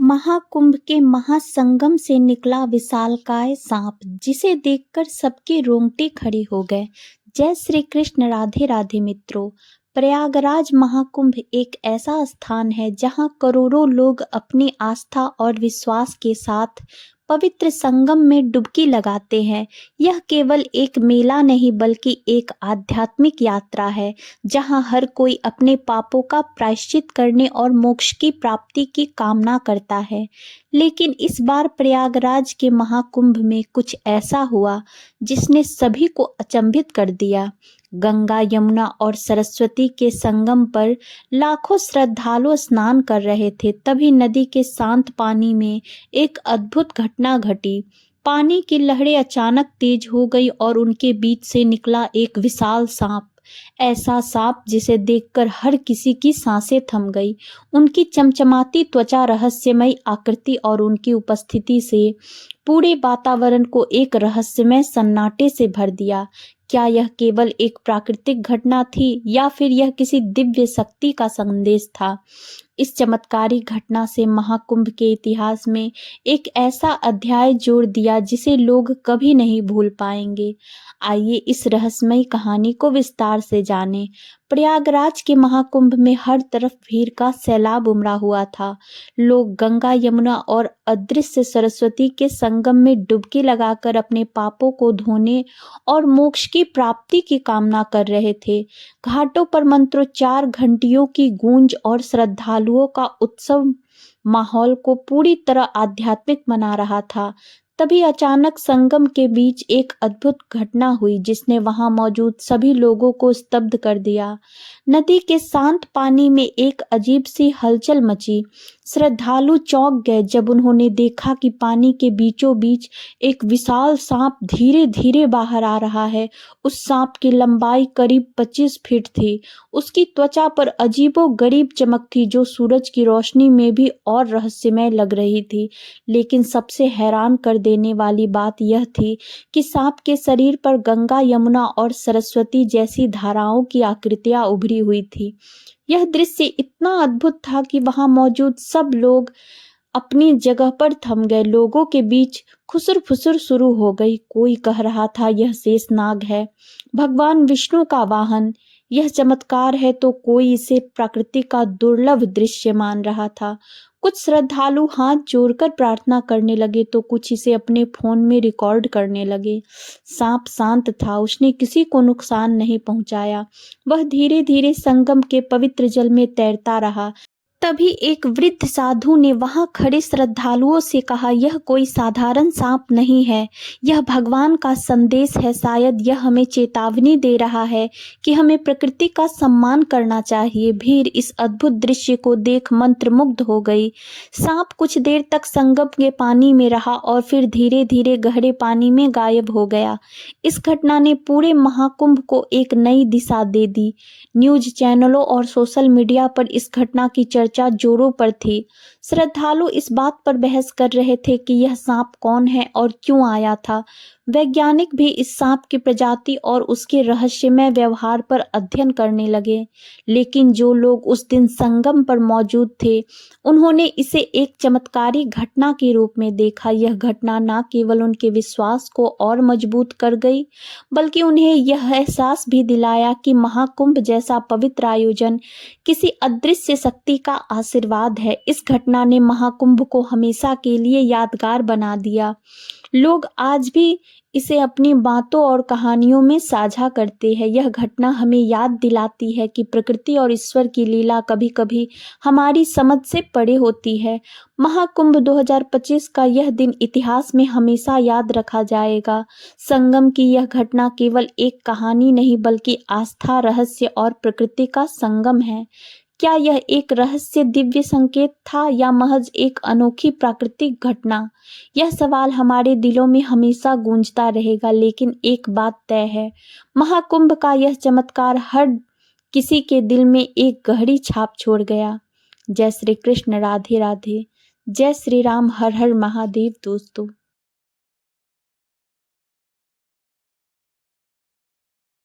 महाकुंभ के महासंगम से निकला विशालकाय सांप, जिसे देखकर सबके रोंगटे खड़े हो गए। जय श्री कृष्ण। राधे राधे मित्रों। प्रयागराज महाकुंभ एक ऐसा स्थान है जहां करोड़ों लोग अपनी आस्था और विश्वास के साथ पवित्र संगम में डुबकी लगाते हैं। यह केवल एक मेला नहीं बल्कि एक आध्यात्मिक यात्रा है जहां हर कोई अपने पापों का प्रायश्चित करने और मोक्ष की प्राप्ति की कामना करता है। लेकिन इस बार प्रयागराज के महाकुंभ में कुछ ऐसा हुआ जिसने सभी को अचंभित कर दिया। गंगा, यमुना और सरस्वती के संगम पर लाखों श्रद्धालु स्नान कर रहे थे। तभी नदी के शांत पानी में एक अद्भुत घटना घटी। पानी की लहरें अचानक तेज हो गई और उनके बीच से निकला एक विशाल सांप। ऐसा सांप जिसे देखकर हर किसी की सांसें थम गई। उनकी चमचमाती त्वचा, रहस्यमयी आकृति और उनकी उपस्थिति से पूरे वातावरण को एक रहस्यमय सन्नाटे से भर दिया। क्या यह केवल एक प्राकृतिक घटना थी या फिर यह किसी दिव्य शक्ति का संदेश था? इस चमत्कारी घटना से महाकुंभ के इतिहास में एक ऐसा अध्याय जोड़ दिया जिसे लोग कभी नहीं भूल पाएंगे। आइए इस रहस्यमयी कहानी को विस्तार से जानें। प्रयागराज के महाकुंभ में हर तरफ भीड़ का सैलाब उमड़ा हुआ था। लोग गंगा, यमुना और अदृश्य सरस्वती के संगम में डुबकी लगाकर अपने पापों को धोने और मोक्ष की प्राप्ति की कामना कर रहे थे। घाटों पर मंत्रोच्चार, घंटियों की गूंज और श्रद्धालुओं का उत्सव माहौल को पूरी तरह आध्यात्मिक बना रहा था। तभी अचानक संगम के बीच एक अद्भुत घटना हुई जिसने वहां मौजूद सभी लोगों को स्तब्ध कर दिया। नदी के शांत पानी में एक अजीब सी हलचल मची। श्रद्धालु चौंक गए जब उन्होंने देखा कि पानी के बीचों बीच एक विशाल सांप धीरे धीरे बाहर आ रहा है। उस सांप की लंबाई करीब 25 फीट थी। उसकी त्वचा पर अजीबोगरीब चमक थी जो सूरज की रोशनी में भी और रहस्यमय लग रही थी। लेकिन सबसे हैरान कर देने वाली बात यह थी कि सांप के शरीर पर गंगा, यमुना और सरस्वती जैसी धाराओं की आकृतियां उभरी हुई थी। यह दृश्य इतना अद्भुत था कि वहां मौजूद सब लोग अपनी जगह पर थम गए। लोगों के बीच खुसर फुसर शुरू हो गई। कोई कह रहा था यह शेषनाग है, भगवान विष्णु का वाहन। यह चमत्कार है तो कोई इसे प्रकृति का दुर्लभ दृश्य मान रहा था। कुछ श्रद्धालु हाथ जोड़कर प्रार्थना करने लगे तो कुछ इसे अपने फोन में रिकॉर्ड करने लगे। सांप शांत था, उसने किसी को नुकसान नहीं पहुंचाया। वह धीरे धीरे संगम के पवित्र जल में तैरता रहा। तभी एक वृद्ध साधु ने वहां खड़े श्रद्धालुओं से कहा, यह कोई साधारण सांप नहीं है, यह भगवान का संदेश है। शायद यह हमें चेतावनी दे रहा है कि हमें प्रकृति का सम्मान करना चाहिए। भीड़ इस अद्भुत दृश्य को देख मंत्रमुग्ध हो गई। सांप कुछ देर तक संगम के पानी में रहा और फिर धीरे धीरे गहरे पानी में गायब हो गया। इस घटना ने पूरे महाकुंभ को एक नई दिशा दे दी। न्यूज चैनलों और सोशल मीडिया पर इस घटना की चर्चा जोरों पर थी। श्रद्धालु इस बात पर बहस कर रहे थे कि यह सांप कौन है और क्यों आया था। वैज्ञानिक भी इस सांप की प्रजाति और उसके रहस्यमय व्यवहार पर अध्ययन करने लगे। लेकिन जो लोग उस दिन संगम पर मौजूद थे उन्होंने इसे एक चमत्कारी घटना के रूप में देखा। यह घटना न केवल उनके विश्वास को और मजबूत कर गई बल्कि उन्हें यह एहसास भी दिलाया कि महाकुंभ जैसा पवित्र आयोजन किसी अदृश्य शक्ति का आशीर्वाद है। इस घटना ने महाकुंभ को हमेशा के लिए यादगार बना दिया। लोग आज भी इसे अपनी बातों और कहानियों में साझा करते हैं। यह घटना हमें याद दिलाती है कि प्रकृति और ईश्वर की लीला कभी कभी हमारी समझ से परे होती है। महाकुंभ 2025 का यह दिन इतिहास में हमेशा याद रखा जाएगा। संगम की यह घटना केवल एक कहानी नहीं बल्कि आस्था, रहस्य और प्रकृति का संगम है। क्या यह एक रहस्य दिव्य संकेत था या महज एक अनोखी प्राकृतिक घटना? यह सवाल हमारे दिलों में हमेशा गूंजता रहेगा। लेकिन एक बात तय है, महाकुंभ का यह चमत्कार हर किसी के दिल में एक गहरी छाप छोड़ गया। जय श्री कृष्ण। राधे राधे। जय श्री राम। हर हर महादेव। दोस्तों।